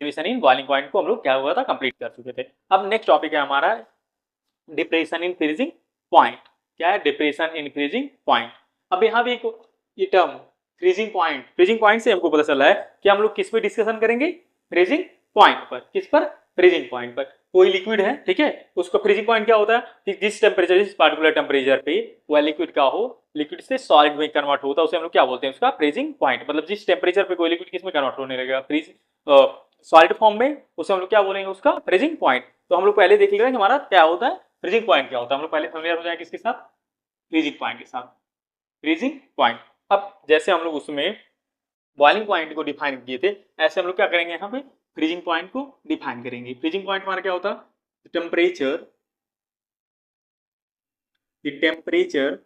Depression in boiling point को हम लोग क्या हुआ था, कंप्लीट कर चुके थे। अब नेक्स्ट टॉपिक है हमारा डिप्रेशन इन फ्रीजिंग पॉइंट। क्या है? Depression in freezing point. अब यहाँ भी एक ये टर्म फ्रीजिंग पॉइंट से हमको पता चला है कि हम लोग किस पे डिस्कशन करेंगे, फ्रीजिंग पॉइंट पर। किस पर? फ्रीजिंग पॉइंट पर। कोई लिक्विड है, ठीक है, उसका फ्रीजिंग पॉइंट क्या होता है कि जिस टेम्परेचर, जिस पार्टिकुलर टेम्परेचर पे वह लिक्विड का हो, लिक्विड से सॉलिड में कन्वर्ट होता है, उसे हम लोग क्या बोलते हैं, उसका फ्रीजिंग पॉइंट। मतलब जिस टेम्परेचर पे कोई लिक्विड किस में कन्वर्ट होने लगेगा, फ्रीज सॉलिड फॉर्म में, उसे हम लोग क्या बोलेंगे, उसका फ्रीजिंग पॉइंट। तो हम लोग पहले देख ले रहे हैं कि हमारा क्या होता है, फ्रीजिंग पॉइंट क्या होता है। हम लोग पहले फेमिलियर हो जाएंगे किसके साथ, फ्रीजिंग पॉइंट के साथ। Freezing point. अब जैसे हम लोग उसमें बॉइलिंग पॉइंट को डिफाइन किए थे, ऐसे हम लोग क्या करेंगे, यहाँ पे फ्रीजिंग पॉइंट को डिफाइन करेंगे। फ्रीजिंग पॉइंट हमारा क्या होता है, temperature, the temperature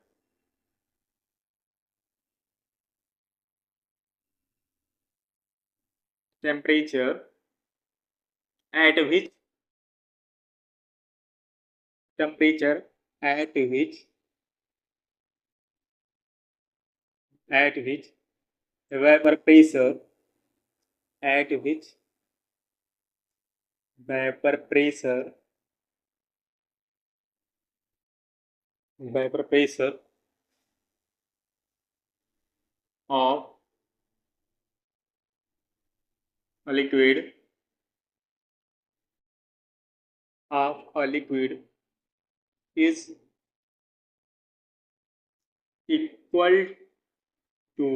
temperature at which temperature at which vapor pressure at which vapor pressure vapor pressure of a liquid is equal to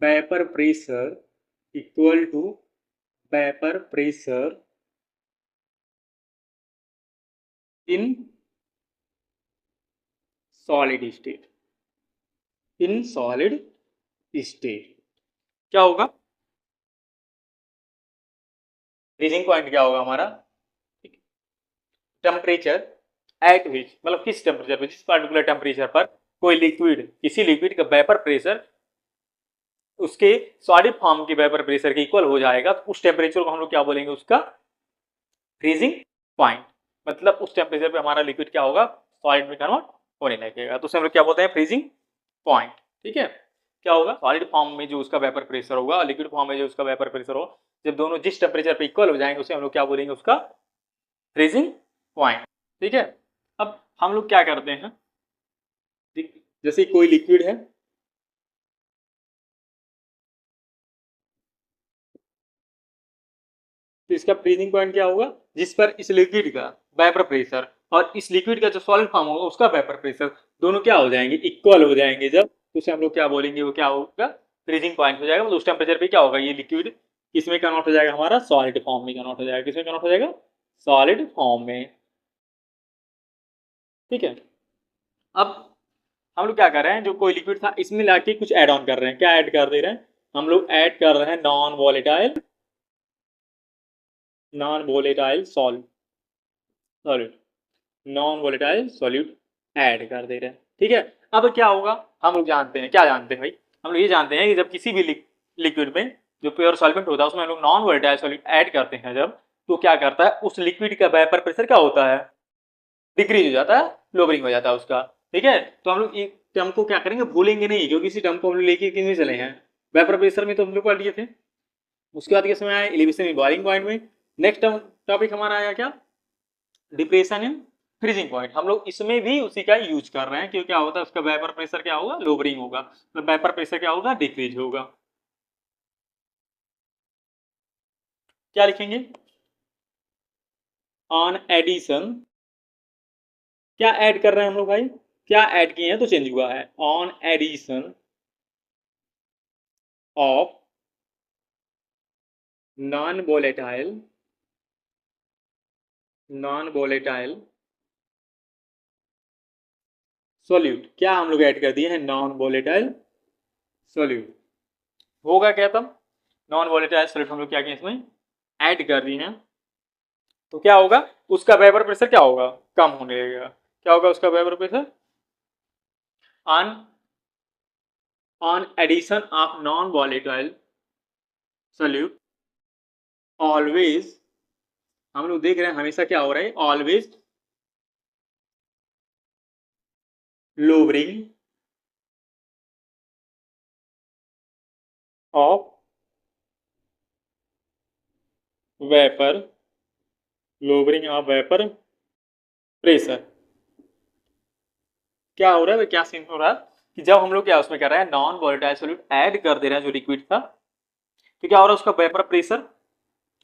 vapor pressure equal to vapor pressure in solid state, in solid state। क्या होगा, freezing point क्या होगा हमारा, temperature at विच, मतलब किस temperature पर, जिस particular temperature पर कोई लिक्विड, किसी लिक्विड का वेपर प्रेशर उसके सॉलिड फॉर्म के वेपर प्रेशर के इक्वल हो जाएगा, तो उस टेम्परेचर को हम लोग क्या बोलेंगे, उसका फ्रीजिंग पॉइंट। मतलब उस टेम्परेचर पे हमारा लिक्विड क्या होगा, सॉलिड में कन्वर्ट होने लगेगा, तो उसे हम लोग क्या बोलते हैं, फ्रीजिंग पॉइंट। ठीक है, क्या होगा, सॉलिड फॉर्म में जो उसका वेपर प्रेशर होगा, लिक्विड फॉर्म में जो उसका वेपर प्रेशर हो, जब दोनों जिस टेम्परेचर पे इक्वल हो जाएंगे, उसे हम लोग क्या बोलेंगे, उसका फ्रीजिंग पॉइंट। ठीक है, अब हम लोग क्या करते हैं, जैसे कोई लिक्विड है, तो इसका फ्रीजिंग पॉइंट क्या होगा, जिस पर इस लिक्विड का वेपर प्रेशर और इस लिक्विड का जो सॉलिड फॉर्म होगा उसका वेपर प्रेशर दोनों क्या हो जाएंगे, इक्वल हो जाएंगे जब, तो उसे हम लोग क्या बोलेंगे, वो क्या होगा, फ्रीजिंग पॉइंट हो जाएगा। मतलब उस टेम्परेचर पे क्या होगा, ये लिक्विड किसमें कन्वर्ट हो जाएगा, हमारा सॉलिड फॉर्म में कन्वर्ट हो जाएगा। किसमें कन्वर्ट हो जाएगा, सॉलिड फॉर्म में। ठीक है, अब हम लोग क्या कर रहे हैं, जो कोई लिक्विड था इसमें लाके कुछ ऐड ऑन कर रहे हैं। क्या ऐड कर दे रहे हैं, हम लोग ऐड कर रहे हैं non volatile solute, non volatile solute add कर दे रहे हैं। ठीक है, अब क्या होगा, हम लोग जानते हैं, क्या जानते हैं भाई, हम लोग ये जानते हैं कि जब किसी भी लिक्विड में जो प्योर सॉल्वेंट होता है उसमें हम लोग नॉन वोलेटाइल सॉल्यूट ऐड करते हैं जब, तो क्या करता है, उस लिक्विड का वेपर प्रेशर क्या होता है, डिक्रीज हो जाता है, लोअरिंग हो जाता है उसका। ठीक है, तो हम लोग एक टर्म को क्या करेंगे, भूलेंगे नहीं, क्योंकि इसी टर्म को हम लोग लेके किसमें चले हैं, वेपर प्रेशर में तो हम लोग पढ़ लिए थे। उसके बाद किसमें आया, एलिवेशन इन बॉइलिंग पॉइंट में। नेक्स्ट टॉपिक हमारा आया क्या, डिप्रेशन इन फ्रीजिंग पॉइंट। हम लोग इसमें भी उसी का यूज कर रहे हैं, क्योंकि क्या होता है, उसका वेपर प्रेशर क्या होगा, लोअरिंग होगा, तो वेपर प्रेशर क्या होगा, डिक्रीज होगा। क्या लिखेंगे, ऑन एडिशन, क्या ऐड कर रहे हैं हम लोग भाई, क्या ऐड किए हैं तो चेंज हुआ है, on addition of non volatile solute. क्या हम लोग ऐड कर दिए हैं, नॉन वोलेटाइल सोल्यूट। होगा क्या तब, नॉन वोलेटाइल सोल्यूट हम लोग क्या किए इसमें ऐड कर दिए हैं, तो क्या होगा, उसका वेपर प्रेशर क्या होगा, कम होने लगेगा। क्या होगा उसका vapour pressure, on on addition of non volatile solute always, हम लोग देख रहे हैं हमेशा क्या हो रहा है, always lowering of vapour, lowering of vapour pressure. क्या हो रहा है, क्या सीन हो रहा है कि जब हम लोग क्या उसमें कर रहे हैं, नॉन वोलेटाइल सॉल्यूट ऐड कर दे रहे हैं जो लिक्विड था, तो क्या हो रहा है, उसका वेपर प्रेशर,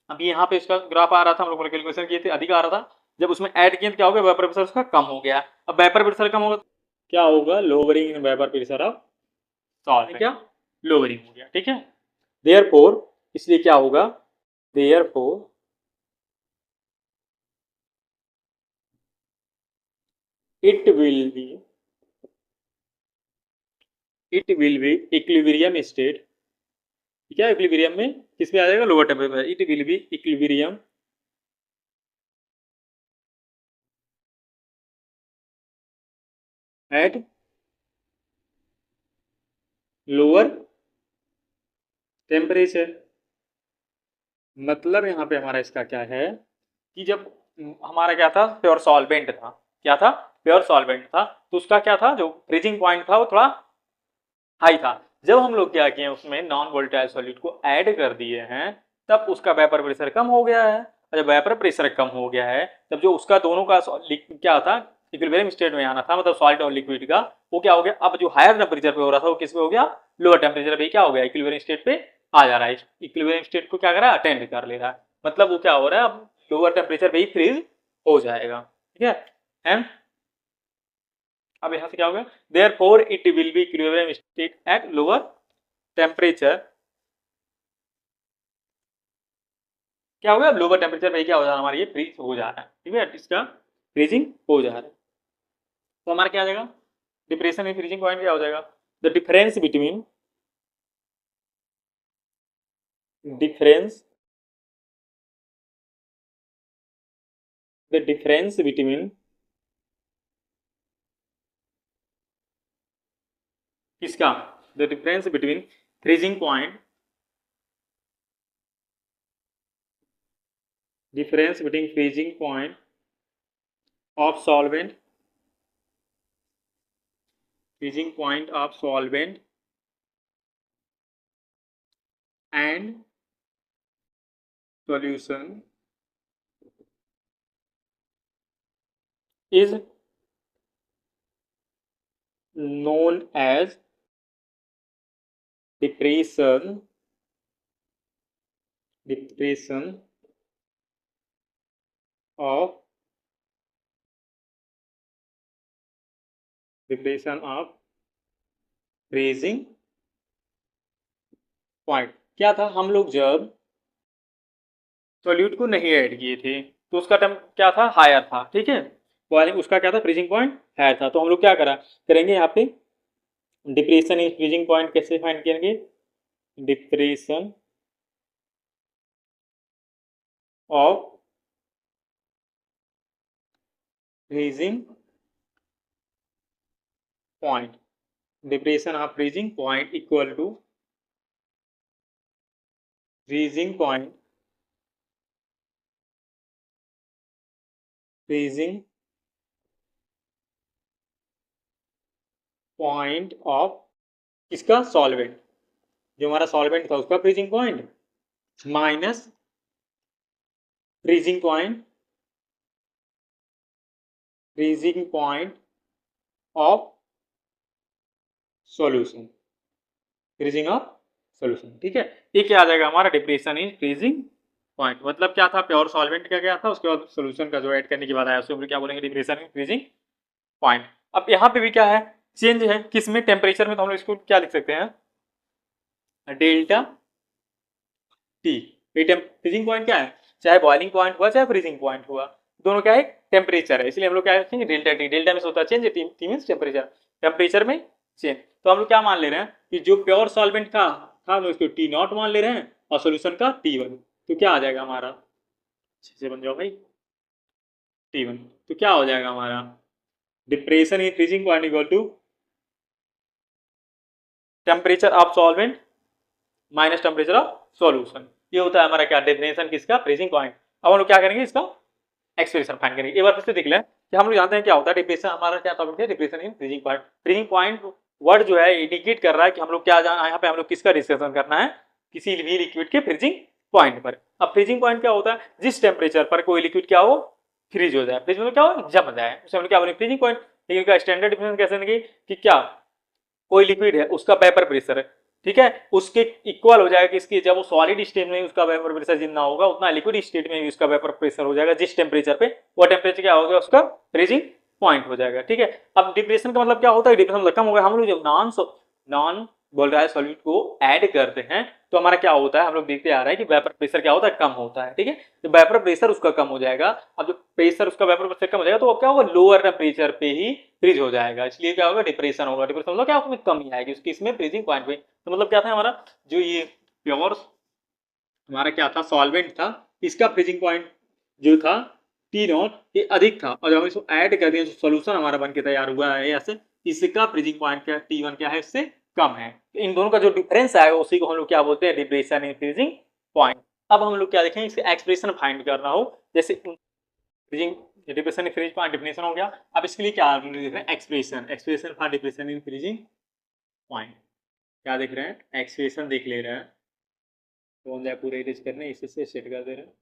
अभी यहाँ पे इसका ग्राफ आ रहा था, हम लोगों ने कैलकुलेशन किए थे, अधिक आ रहा था। जब उसमें ऐड किए तो क्या हो गया, वेपर प्रेशर उसका कम हो गया। अब वेपर प्रेशर कम होगा तो क्या होगा, lowering in vapour pressure of salt, क्या लोअरिंग हो गया, ठीक है। देयरफॉर, इसलिए क्या होगा, therefore it will be, it will be equilibrium state, ठीक है। इक्विलिब्रियम में किस में आ जाएगा, lower temperature, it will be equilibrium at lower temperature. मतलब यहाँ पे हमारा इसका क्या है कि जब हमारा क्या था, प्योर सॉल्वेंट था, क्या था, प्योर सॉल्वेंट था, तो उसका क्या था, जो फ्रीजिंग पॉइंट था वो थोड़ा हाई था। जब हम लोग क्या किए, उसमें नॉन वोलेटाइल सॉल्यूट को ऐड कर दिए हैं, तब उसका वेपर प्रेशर कम हो गया है। और जब वेपर प्रेशर कम हो गया है, तब जो उसका दोनों का क्या था, इक्विलिब्रियम स्टेट में आना था, मतलब सॉलिड और लिक्विड का, वो क्या हो गया, अब जो हायर टेम्परेचर पे हो रहा था वो किस पे हो गया, लोअर टेम्परेचर पे क्या हो गया, इक्विलिब्रियम स्टेट पे आ जा रहा है। इक्विलिब्रियम स्टेट को क्या कर रहा है, अटेंड कर ले रहा है, मतलब वो क्या हो रहा है, अब लोअर टेम्परेचर पे ही फ्रीज हो जाएगा, ठीक है। एंड अब यहां से क्या होगा, therefore it will be equilibrium state at lower temperature, क्या होगा, अब लोअर टेम्परेचर पे क्या हो जा रहा है, हमारा ये फ्रीज हो जा रहा है, ठीक है, इसका फ्रीजिंग हो जा रहा है। तो हमारा क्या आ जाएगा, डिप्रेशन में फ्रीजिंग पॉइंट क्या हो जाएगा, the difference between, difference, the difference between किसका, the difference between freezing point, difference between freezing point of solvent, freezing point of solvent and solution is known as depression, depression of, depression of freezing point। क्या था, हम लोग जब solute को नहीं add किए थे तो उसका टर्म क्या था, हायर था, ठीक है, बॉइलिंग उसका क्या था, फ्रीजिंग पॉइंट हायर था। तो हम लोग क्या करेंगे यहाँ पे, डिप्रेशन इन फ्रीजिंग पॉइंट कैसे फाइंड करेंगे, depression of freezing point, depression of freezing point equal to freezing point, freezing point of इसका सॉल्वेंट, जो हमारा सॉल्वेंट था उसका freezing point, minus freezing point, freezing point of solution, freezing of solution, ठीक है। ये क्या आ जाएगा हमारा, डिप्रेशन इन फ्रीजिंग पॉइंट, मतलब क्या था, प्योर सॉल्वेंट का क्या था, उसके बाद सॉल्यूशन का जो ऐड करने के बाद आया, उसको हम क्या बोलेंगे, डिप्रेशन इन फ्रीजिंग पॉइंट। अब यहाँ पे भी क्या है, चेंज है किस में, टेम्परेचर में, तो हम लोग इसको क्या लिख सकते हैं, डेल्टा टी। फ्रीजिंग पॉइंट क्या है, चाहे बॉइलिंग पॉइंट हुआ चाहे फ्रीजिंग पॉइंट हुआ, दोनों क्या है, टेम्परेचर है, इसलिए हम लोग क्या रखेंगे, डेल्टा टी। डेल्टा में होता है change, T means temperature, temperature में चेंज। तो हम लोग क्या मान ले रहे हैं कि जो प्योर सॉल्वेंट था हम लोग इसको टी नॉट मान ले रहे हैं और सोल्यूशन का टी वन, तो क्या आ जाएगा हमारा, अच्छे से बन जाओ भाई, टी वन, तो क्या हो जाएगा हमारा, depression in freezing point equal to temperature of solvent minus temperature of solution. ये होता है हमारा क्या, डेफिनेशन किसका, फ्रीजिंग पॉइंट। अब हम लोग क्या करेंगे, इसका एक्सप्रेशन फाइंड करेंगे। एक बार फिर से देख लें कि हम लोग जानते हैं क्या होता है डिप्रेशन, हमारा क्या टॉपिक है, depression in freezing point. Freezing point word जो है इंडिकेट कर रहा है कि हम लोग क्या यहाँ पे हम लोग किसका डिस्कशन करना है, किसी भी लिक्विड के फ्रीजिंग पॉइंट पर। अब फ्रीजिंग पॉइंट क्या होता है, जिस टेम्परेचर पर कोई लिक्विड क्या हो, फ्रीज हो जाए, फ्रीज में क्या हो, जम जाए, उसे हम लोग क्या बोलेंगे, फ्रीजिंग पॉइंट। लेकिन उसका स्टैंडर्ड डिफिनेशन कैसे देंगे कि क्या कोई लिक्विड है उसका वेपर प्रेशर है, ठीक है, उसके इक्वल हो जाएगा किसकी, जब वो सॉलिड स्टेट में उसका वेपर प्रेशर जितना होगा उतना लिक्विड स्टेट में भी उसका वेपर प्रेशर हो जाएगा जिस टेम्परेचर पे, वो टेम्परेचर क्या होगा, उसका फ्रीजिंग पॉइंट हो जाएगा, ठीक है। अब डिप्रेशन का मतलब क्या होता है, डिप्रेशन मतलब कम हो गया, हम लोग जब नॉन वोलेटाइल सॉल्यूट को ऐड करते हैं तो हमारा क्या होता है, हम लोग देखते आ रहे हैं कि वेपर प्रेशर क्या होता है, कम होता है, ठीक है। तो वेपर प्रेशर उसका कम हो जाएगा। अब जब प्रेशर उसका वेपर प्रेशर कम हो जाएगा तो क्या होगा, लोअर टेम्परेचर पे ही फ्रीज हो जाएगा, इसलिए क्या होगा, डिप्रेशन होगा। डिप्रेशन मतलब क्या, उसमें कमी आएगी उसकी इसमें फ्रीजिंग पॉइंट पे। तो मतलब क्या था हमारा, जो ये प्योर हमारा क्या था, सॉल्वेंट था, इसका फ्रीजिंग पॉइंट जो था टी नॉट ये अधिक था, और जब हम इसको ऐड कर दिया जो सोल्यूशन हमारा बन के तैयार हुआ है ऐसे, इसका फ्रीजिंग पॉइंट क्या टी वन क्या है, इससे कम है। तो इन दोनों का जो डिफरेंस आएगा उसी को हम लोग क्या बोलते हैं, डिप्रेशन इन फ्रीजिंग पॉइंट। अब हम लोग क्या देखें, इसका एक्सप्रेशन फाइंड करना हो, जैसे freezing depression in freezing point definition हो गया। अब इसके लिए क्या देख रहे हैं, expression for depression in freezing point, क्या देख रहे हैं, एक्सप्रेशन देख ले रहे हैं, कौन जाए पूरे इरेज करने, इसी से सेट कर दे रहे हैं,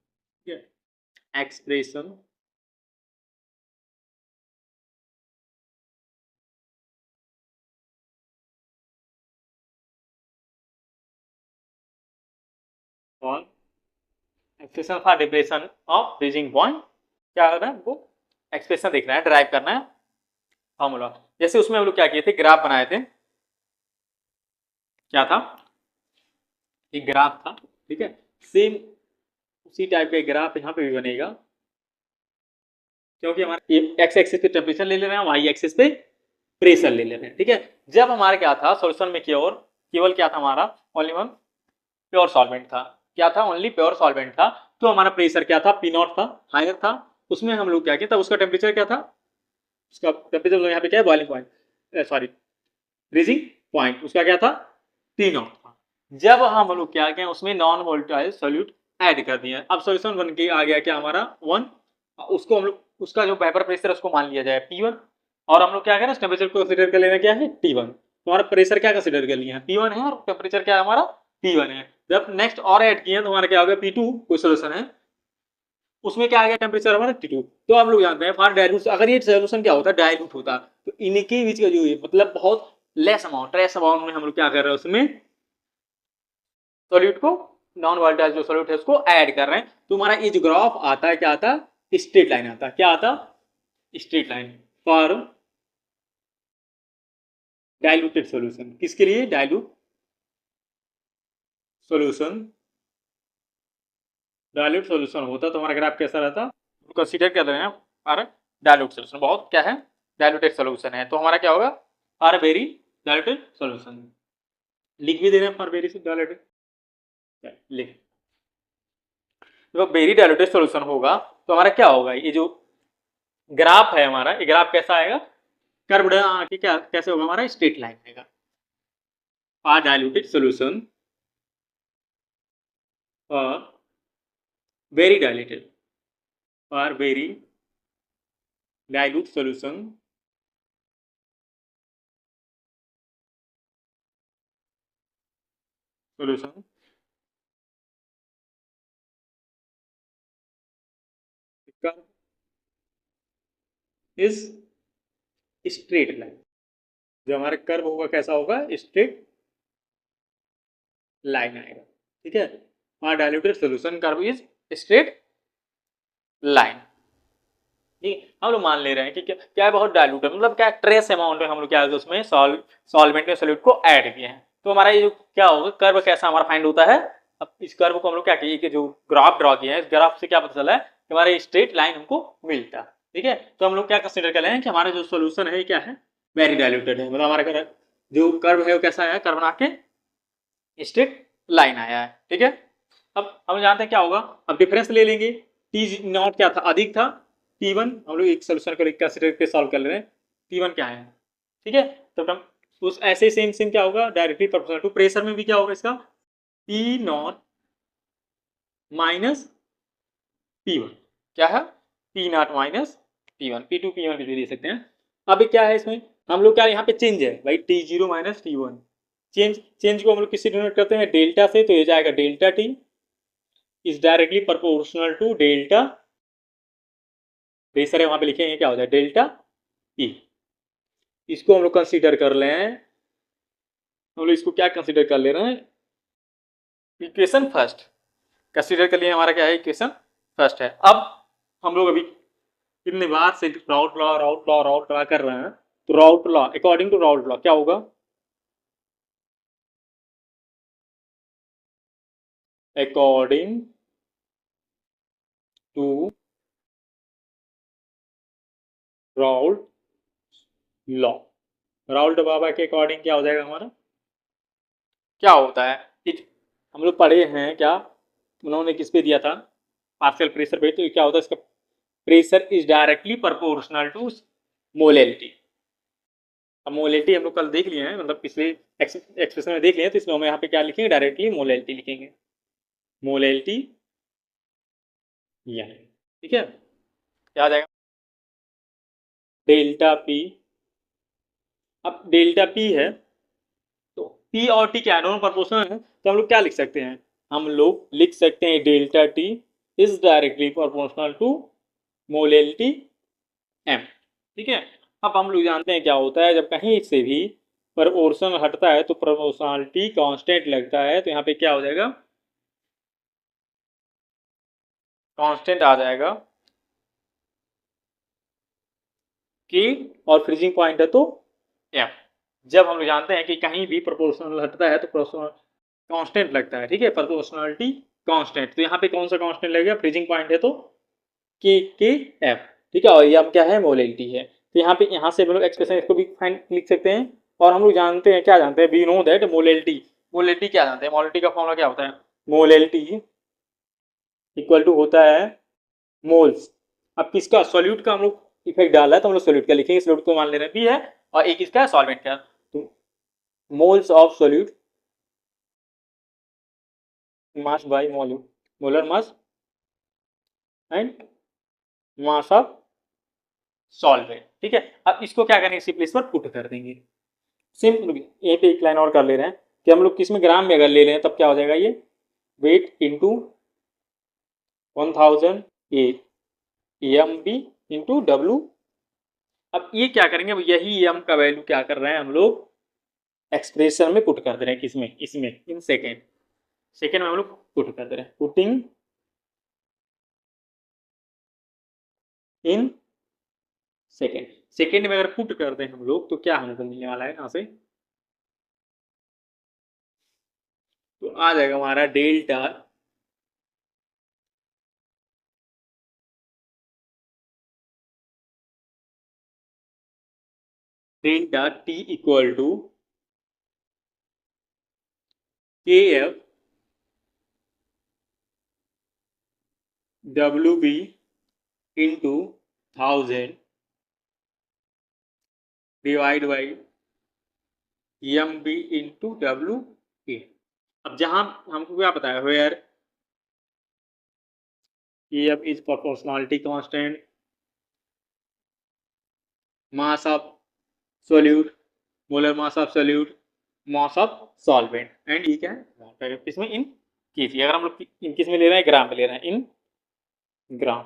ठीक है। एक्सप्रेशन और expression for depression of freezing point, क्या करना है, वो एक्सप्रेशन देखना है, ड्राइव करना है फॉर्मूला। जैसे उसमें हम लोग क्या किए थे, ग्राफ बनाए थे, क्या था, एक ग्राफ था, ठीक है, सेम उसी टाइप का ग्राफ यहाँ पे भी बनेगा, क्योंकि हमारे एक्स एक्सिस पे टेम्परेचर ले ले रहे हैं, वाई एक्सिस पे प्रेशर ले ले रहे हैं, ठीक है। जब हमारे क्या था सॉल्यूशन में केवल क्या था हमारा, ओनली वन प्योर सॉल्वेंट था, क्या था, ओनली प्योर सॉल्वेंट था, तो हमारा प्रेशर क्या था, पी नॉट था, हायर था। उसमें हम लोग क्या किया था, उसका टेम्परेचर क्या था, उसका टेम्परेचर यहाँ पे क्या है, boiling point, sorry freezing point उसका क्या था, टी नॉट था। जब हम लोग क्या किया, उसमें नॉन वोलेटाइल सॉल्यूट ऐड कर दिया, अब सॉल्यूशन बन के आ गया क्या हमारा 1, उसको हम लोग उसका जो वेपर प्रेशर उसको मान लिया जाए P1, और हम लोग क्या करें, टेम्परेचर को कंसीडर कर लेना क्या है, T1। तो हमारा प्रेशर क्या कंसीडर कर लिया है, P1 है, और टेम्परेचर क्या है हमारा T1 है। जब नेक्स्ट और ऐड किए तो हमारा क्या हो गया, P2 कोई सोल्यूशन है, उसमें क्या आ गया, टेम्परेचर हमारा T2। तो आप लोग जानते हैं फॉर डाइल्यूट, अगर ये सोल्यूशन क्या होता है, डाइल्यूट होता, तो इनके बीच का जो मतलब बहुत लेस अमाउंट, ट्रेस अमाउंट में हम लोग क्या कर रहे हैं, उसमें सोल्यूट को, नॉन वोलेटाइल जो सोल्यूट है उसको ऐड कर रहे हैं। तो हमारा ये जो ग्राफ आता है क्या आता है, स्ट्रेट लाइन आता है, क्या आता, straight line for diluted solution, किसके लिए, डाइल्यूट सॉल्यूशन, डाइल्यूट सॉल्यूशन होता तो हमारा ग्राफ कैसा रहता, कंसीडर कर रहे हैं और डाइल्यूट सॉल्यूशन बहुत क्या है, डाइल्यूटेड सॉल्यूशन है, तो हमारा क्या होगा, आर वेरी डाइल्यूटेड सॉल्यूशन, लिख भी दे रहे हैं फॉर वेरी डाइल्यूटेड, लिख, जब वेरी डाइल्यूटेड सॉल्यूशन होगा तो हमारा क्या होगा, ये जो ग्राफ है हमारा, ये ग्राफ कैसा आएगा, कर्व आके क्या कैसे होगा, हमारा स्ट्रेट लाइन आएगा, आर डाइल्यूटेड सॉल्यूशन और वेरी डाइल्यूटेड, और very dilute solution curve is straight line, जो हमारा कर्व होगा कैसा होगा, स्ट्रेट लाइन आएगा, ठीक है। हमारा diluted solution curve is straight line, हम लोग मान ले रहे हैं कि क्या है, बहुत डाइल्यूटेड मतलब क्या ट्रेस अमाउंट में हम लोग क्या है उसमें सॉल्वेंट में सोल्यूट को ऐड किए हैं। तो हमारा ये जो क्या होगा, कर्व कैसा हमारा फाइंड होता है। अब इस कर्व को हम लोग क्या किए कि जो ग्राफ ड्रॉ किया है, इस ग्राफ से क्या पता चला है कि हमारा स्ट्रेट लाइन हमको मिलता है, ठीक है। तो हम लोग क्या कंसिडर कर रहे हैं कि हमारा जो सोल्यूशन है क्या है, वेरी डाइल्यूटेड है, मतलब हमारा जो कर्व है वो कैसा आया, कर्व बना के स्ट्रेट लाइन आया है, ठीक है। अब हम जानते हैं क्या होगा, अब डिफरेंस ले लेंगे, टी नॉट क्या था, अधिक था, T1 हम लोग एक सोल्यूशन को कंसीडर करके सॉल्व कर ले रहे हैं, T1 क्या है, ठीक है। तो हम उस ऐसे सेम सेम क्या होगा, डायरेक्टली प्रोपोर्शनल टू प्रेशर में भी क्या होगा इसका, P नॉट माइनस P1, क्या है, P not minus P1, P2 P1 भी दे सकते हैं। अब क्या है इसमें, हम लोग क्या यहाँ पे चेंज है भाई T0 माइनस T1, चेंज को हम लोग किससे डिनोट करते हैं, डेल्टा से, तो ये जाएगा delta T is directly proportional to delta pressure है, वहां पे लिखेंगे क्या हो जाए डेल्टा पी। इसको हम लोग कंसीडर कर ले हैं, हम लोग इसको क्या कंसीडर कर ले रहे हैं, इक्वेशन फर्स्ट कंसीडर कर लिए, हमारा क्या है इक्वेशन फर्स्ट है। अब हम लोग अभी कितने बार से राउट लॉ कर रहे हैं, तो Raoult law according to Raoult law क्या होगा, according to Raoult law, Raoult बाबा के अकॉर्डिंग क्या हो जाएगा हमारा, क्या होता है हम लोग पढ़े हैं क्या, उन्होंने किस पे दिया था, पार्शियल प्रेशर पे, तो क्या होता है इसका pressure is directly proportional to molality. अब मोलेलिटी हम लोग कल देख लिए हैं, मतलब पिछले एक्सप्रेशन में देख लिए हैं, तो इसमें हम यहाँ पे क्या लिखेंगे डायरेक्टली मोलेलिटी लिखेंगे, मोलेलिटी या, ठीक है क्या आ जाएगा डेल्टा पी। अब डेल्टा पी है तो पी और टी क्या दोनों प्रोपोर्शनल है, तो हम लोग क्या लिख सकते हैं, हम लोग लिख सकते हैं delta T is directly proportional to molality M, ठीक है। अब हम लोग जानते हैं क्या होता है, जब कहीं से भी प्रोपोर्शन हटता है तो प्रोपोर्शनलिटी कांस्टेंट लगता है, तो यहाँ पे क्या हो जाएगा कांस्टेंट आ जाएगा के, और फ्रीजिंग पॉइंट है तो एम। जब हम लोग जानते हैं कि कहीं भी प्रोपोर्शनल हटता है तो प्रोपोर्शनल कांस्टेंट लगता है, ठीक है, प्रोपोर्शनलिटी कांस्टेंट, तो यहाँ पे कौन सा कांस्टेंट लगेगा, फ्रीजिंग पॉइंट है तो के एफ, ठीक है, और ये अब क्या है मोलेलिटी है, तो यहाँ पे यहाँ से हम लोग एक्सप्रेशन इसको भी फाइन लिख सकते हैं। और हम लोग जानते हैं क्या जानते हैं, we know that molality, molality क्या जानते हैं, मोलेलिटी का फॉर्मूला क्या होता है, मोलेलिटी इक्वल टू होता है मोल्स। अब किसका सॉल्यूट का हम लोग इफेक्ट डाला है, तो हम लोग सॉल्यूट का लिखेंगे, सॉल्यूट को मान ले रहे हैं बी है, और एक इसका सॉल्वेंट का, तो moles of solute mass by volume, molar mass and mass of solvent, ठीक है। अब इसको क्या करेंगे, इसी प्लेस पर पुट कर देंगे, सिंपल। यहीं पे एक लाइन और कर ले रहे हैं कि हम लोग किस में ग्राम में अगर ले रहे हैं तब क्या हो जाएगा, ये weight into 1000 M B into W. अब ये क्या करेंगे, अब यही एम का वैल्यू क्या कर रहे हैं हम लोग एक्सप्रेशन में पुट कर दे रहे हैं, किसमें, इसमें इन सेकेंड, सेकेंड में हम लोग पुट कर दे रहे हैं, पुटिंग इन सेकेंड, सेकेंड में अगर पुट कर दें हम लोग तो क्या हमको मिलने वाला है यहाँ से, तो आ जाएगा हमारा delta delta T equal to K F W B into 1000 divide by M B into W A. अब जहां हमको क्या बताया, where A F is proportionality constant, mass of solute, molar mass of solute, mass of solvent, and ये क्या है इसमें इन KG, अगर हम लोग इन किस में ले रहे हैं, ग्राम में ले रहे हैं, इन ग्राम,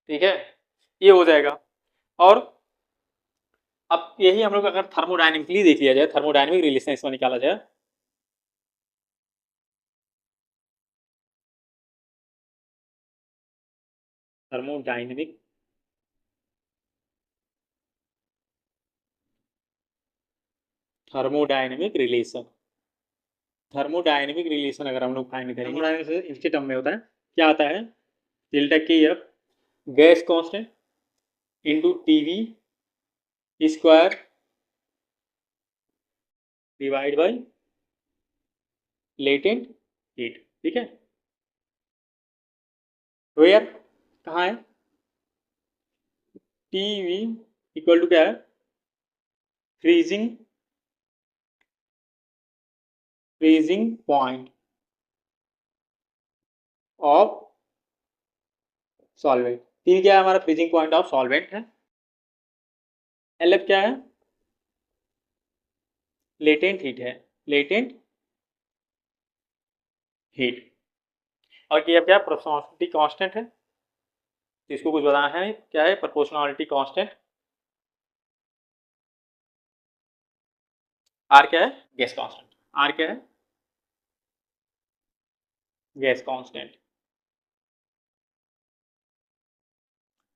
ठीक है, ये हो जाएगा। और अब यही हम लोग अगर थर्मोडाइनमिकली देख लिया जाए, थर्मोडाइनमिक रिलेशन इसमें निकाला जाए, thermodynamic thermodynamic relation, thermodynamic relation अगर हम लोग फाइंड करेंगे, थर्मोडाइनमिक इसके टर्म में होता है, क्या आता है, डेल्टा के F gas constant into TV square divide by latent heat, ठीक है, वेयर कहाँ है, टीवी इक्वल टू क्या है, freezing freezing point of solvent, TV क्या है हमारा फ्रीजिंग पॉइंट ऑफ सॉल्वेंट है, LF क्या है, लेटेंट हीट है, लेटेंट हीट। और KF क्या, प्रोपोर्शनलिटी कांस्टेंट है, तो इसको कुछ बताना है क्या है, प्रोपोर्शनलिटी कांस्टेंट। R क्या है, गैस कांस्टेंट, R क्या है, गैस कांस्टेंट।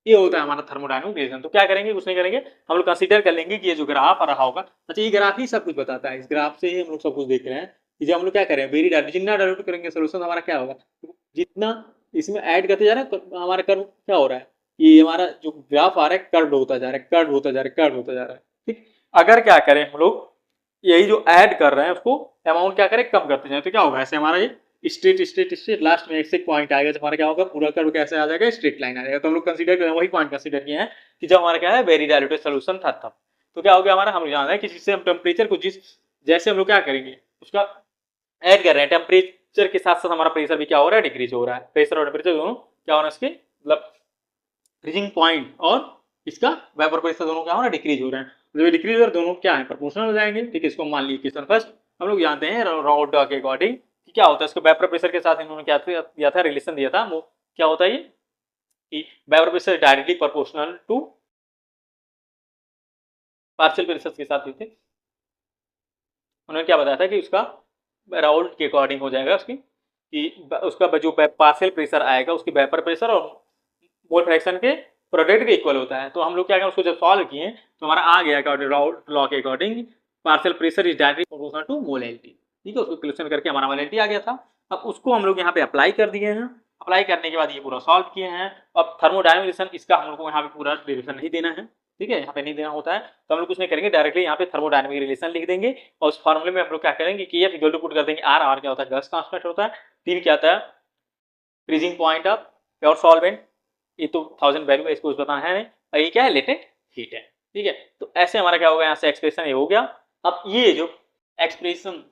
ये होता है हमारा थर्मोडायनामिक रीजन। तो क्या करेंगे, कुछ नहीं करेंगे, हम लोग कंसीडर कर लेंगे कि ये जो ग्राफ आ रहा होगा, अच्छा ये ग्राफ ही सब कुछ बताता है, इस ग्राफ से ही हम लोग सब कुछ देख रहे हैं कि जब हम लोग क्या करें, वेरी डायरेक्ट, जितना डायरेक्ट करेंगे सोल्यूशन हमारा क्या होगा, जितना इसमें ऐड करते जा रहे हैं हमारा कर्व क्या हो रहा है, ये हमारा जो ग्राफ आ रहा है कर्व होता जा रहा है, कर्व होता जा रहा है, कर्व होता जा रहा है। ठीक, अगर क्या करें हम लोग, यही जो ऐड कर रहे हैं उसको अमाउंट क्या करें, कम करते जाए, तो क्या होगा, ऐसे हमारा ये स्ट्रेट स्ट्रेट स्ट्रेट लास्ट में एक पॉइंट आएगा, जब हमारा क्या होगा, पूरा कर्व कैसे आ जाएगा, स्ट्रेट लाइन आ जाएगा। तो हम लोग कंसीडर करें, वही पॉइंट कंसीडर किए हैं कि जब हमारा क्या है, वेरी डायल्यूटेड सॉल्यूशन था तब। तो क्या हो गया हमारा, हम लोग जान रहे हैं कि जिससे हम टेम्परेचर को जिस जैसे हम लोग क्या करेंगे उसका ऐड कर रहे हैं, टेम्परेचर के साथ साथ हमारा प्रेशर भी क्या हो रहा है, डिक्रीज हो रहा है। प्रेशर और टेम्परेचर दोनों क्या हो रहा है, इसके मतलब फ्रीजिंग पॉइंट और इसका वेपर प्रेशर दोनों क्या हो रहा है, डिक्रीज हो रहे हैं। जब ये डिक्रीज और दोनों क्या है, प्रोपोर्शनल हो जाएंगे। ठीक है, इसको मान लीजिए क्वेश्चन फर्स्ट हम लोग जानते हैं रॉड के अकॉर्डिंग कि क्या होता है, इसको वेपर प्रेशर के साथ इन्होंने क्या दिया था, रिलेशन दिया था। वो क्या होता है ये कि vapour pressure directly proportional to partial pressure के साथ थे। उन्होंने क्या बताया था कि उसका राउल्ट के अकॉर्डिंग हो जाएगा उसकी, कि उसका जो पार्शियल प्रेशर आएगा उसकी वेपर प्रेशर और मोल फ्रैक्शन के प्रोडक्ट के इक्वल होता है। तो हम लोग क्या करें, उसको जब सॉल्व किए तो हमारा आ गया अकॉर्डिंग राउल्ट लॉ के according partial pressure is directly proportional to molality. ठीक है, उसको कैलकुलेशन करके हमारा मोलैलिटी आ गया था। अब उसको हम लोग यहाँ पे अप्लाई कर दिए हैं। अप्लाई करने के बाद ये पूरा सॉल्व किए हैं। अब थर्मोडायनामिक इसका हम लोग को यहाँ पे पूरा डेरिवेशन नहीं देना है, ठीक है, यहाँ पे नहीं देना होता है। तो हम लोग कुछ नहीं करेंगे, डायरेक्टली यहाँ पे थर्मोडायनामिक रिलेशन लिख देंगे और उस फॉर्मूले में हम लोग क्या करेंगे कि एफ इक्वल टू पुट कर देंगे आर। आर क्या होता है, गैस कांस्टेंट होता है। तीन क्या आता है, freezing point of pure solvent, ये तो 1000 वैल्यू है, इसको कुछ बताना है नहीं। और ये क्या है, लेटेंट हीट है। ठीक है, तो ऐसे हमारा क्या होगा, यहाँ से एक्सप्रेशन ये हो गया। अब ये जो एक्सप्रेशन,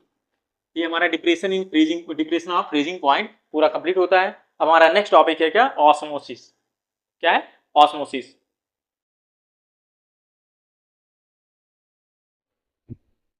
ये हमारा depression in freezing, depression of freezing point पूरा कंप्लीट होता है। अब हमारा नेक्स्ट टॉपिक है क्या, ऑस्मोसिस। क्या है, ऑस्मोसिस।